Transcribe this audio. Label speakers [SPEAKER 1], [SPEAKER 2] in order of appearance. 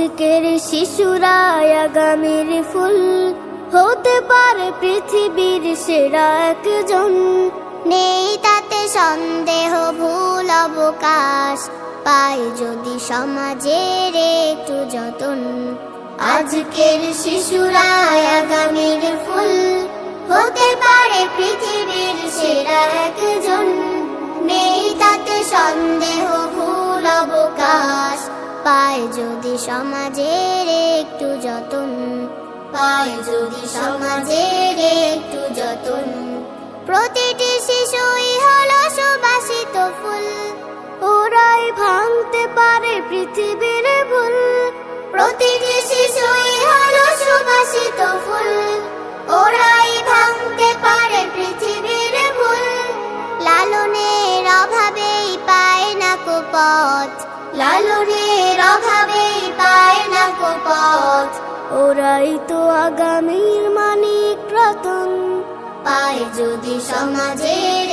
[SPEAKER 1] আজকের শিশুরা আগামীর ফুল, হতে পারে পৃথিবীর সেরা একজন।
[SPEAKER 2] নেই তাতে সন্দেহ, ভুল অবকাশ পায় যদি সমাজের একটু যতন।
[SPEAKER 1] আজকের শিশুরা আগামীর ফুল, হতে পারে পৃথিবীর সেরা একজন।
[SPEAKER 2] নেই তাতে সন্দেহ, ভুল অবকাশ পায় যদি সমাজের একটু যতন।
[SPEAKER 1] পায় যদি সমাজের একটু যতন।
[SPEAKER 2] প্রতিটি শিশুই হলো সুবাসিত ফুল,
[SPEAKER 1] ওরাই ভাঙতে পারে পৃথিবীর ভুল।
[SPEAKER 2] প্রতিটি শিশুই হলো সুবাসিত ফুল, ওরাই ভাঙতে পারে পৃথিবীর ভুল। লালনের অভাবেই পায় না কো পথ,
[SPEAKER 1] লালনের অভাবেই পায় না কো পথ। ওরাই তো আগামীর মানিক রতন। পায় যদি সমাজের